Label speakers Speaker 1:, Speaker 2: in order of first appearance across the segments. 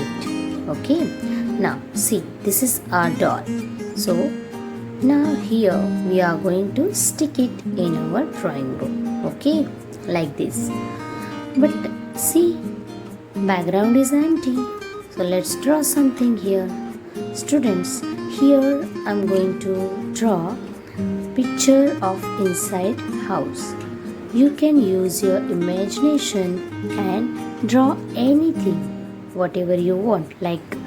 Speaker 1: Okay, now see, this is our doll. So now here we are going to stick it in our drawing room. Okay, like this. But see, background is empty, so let's draw something here. Students, here I'm going to draw picture of inside house. You can use your imagination and draw anything, whatever you want, like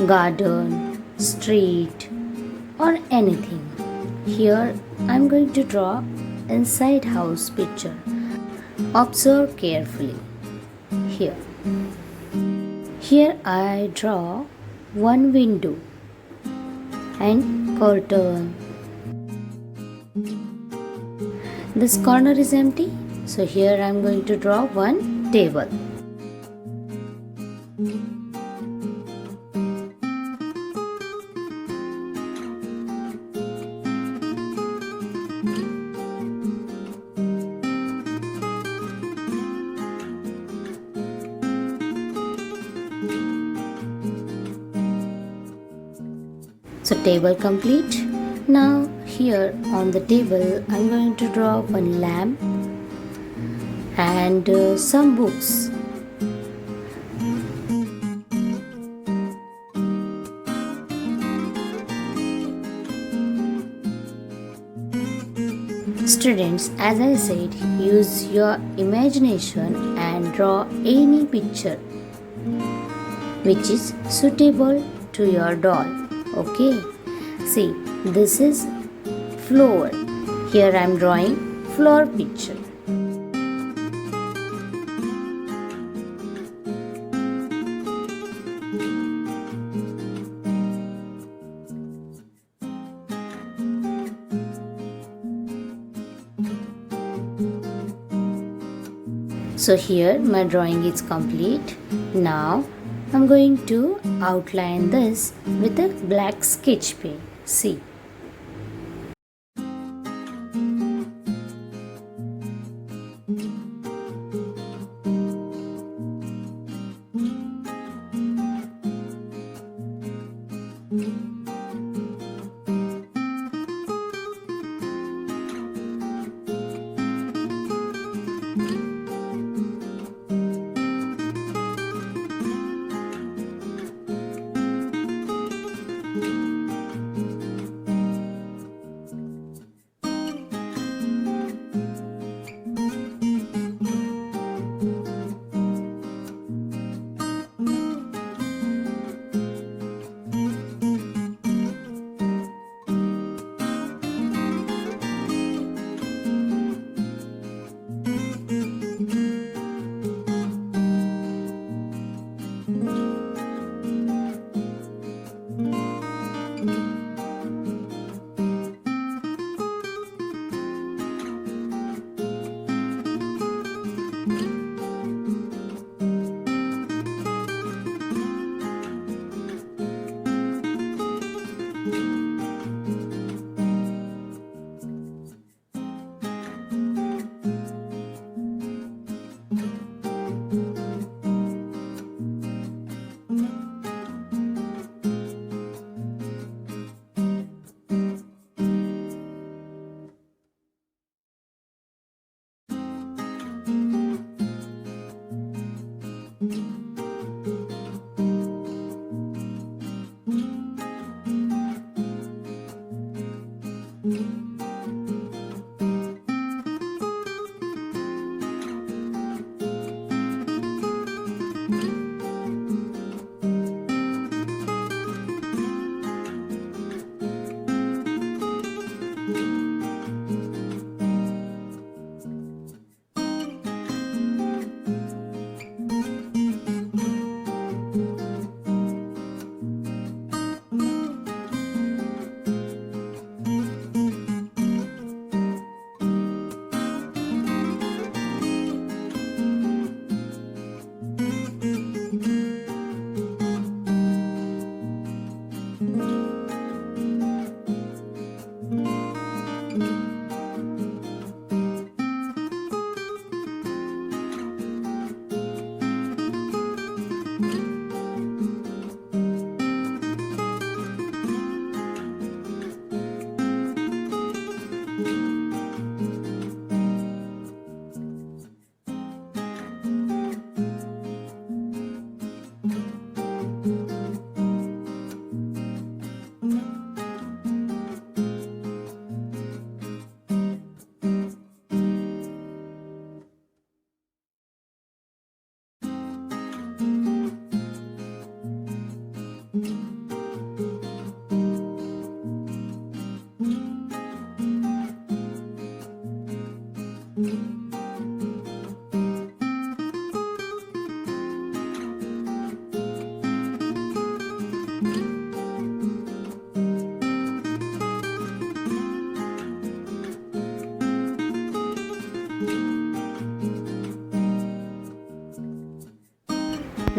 Speaker 1: garden, street, or anything. Here I'm going to draw inside house picture. Observe carefully. Here I draw one window and curtain. This corner is empty, so here I am going to draw one table. So table complete. Now here on the table I am going to draw one lamp and some books. Students, as I said, use your imagination and draw any picture which is suitable to your doll. Okay, see, this is flower. Here I am drawing flower picture. So here my drawing is complete. Now I'm going to outline this with a black sketch pen. See.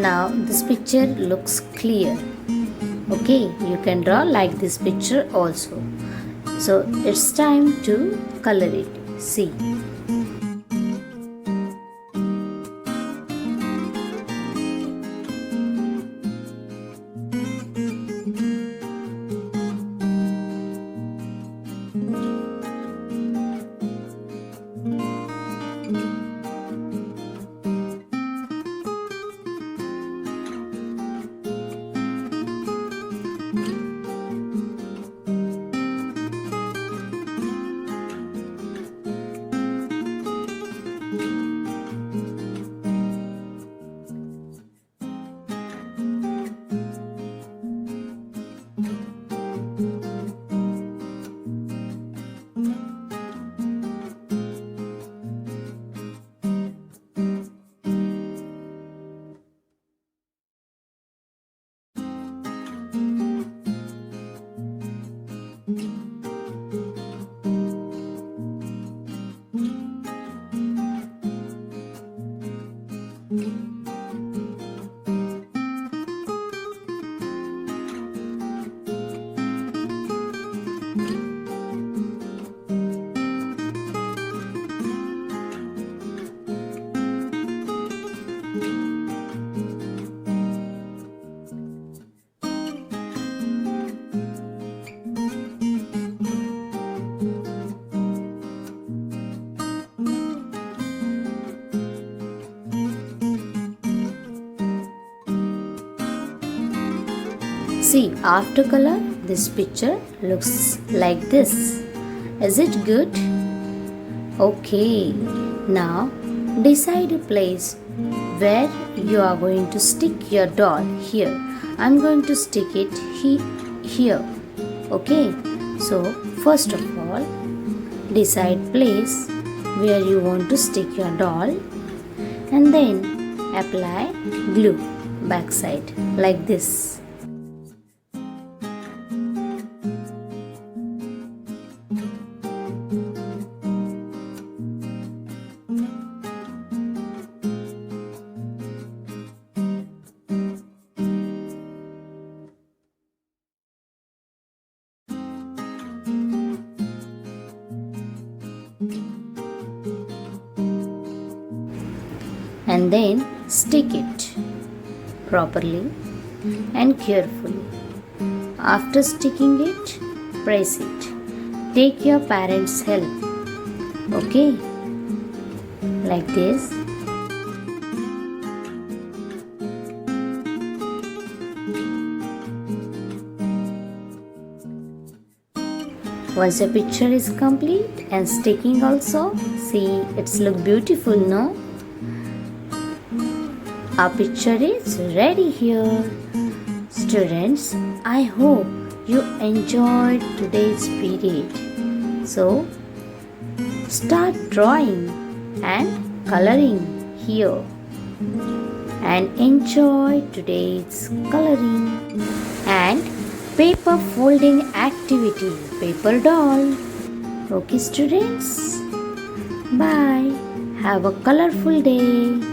Speaker 1: Now this picture looks clear. Okay, you can draw like this picture also. So it's time to color it. See. See, after color, this picture looks like this. Is it good? Okay, now decide a place where you are going to stick your doll. Here, I'm going to stick it here. Okay, so first of all, decide place where you want to stick your doll and then apply glue backside like this. And then stick it properly and carefully. After sticking it, press it. Take your parents' help. Okay? Like this. Once the picture is complete and sticking also, see, it's look beautiful, no? Our picture is ready here. Students, I hope you enjoyed today's period. So, start drawing and coloring here and enjoy today's coloring and paper folding activity, paper doll. Okay, students? Bye. Have a colorful day.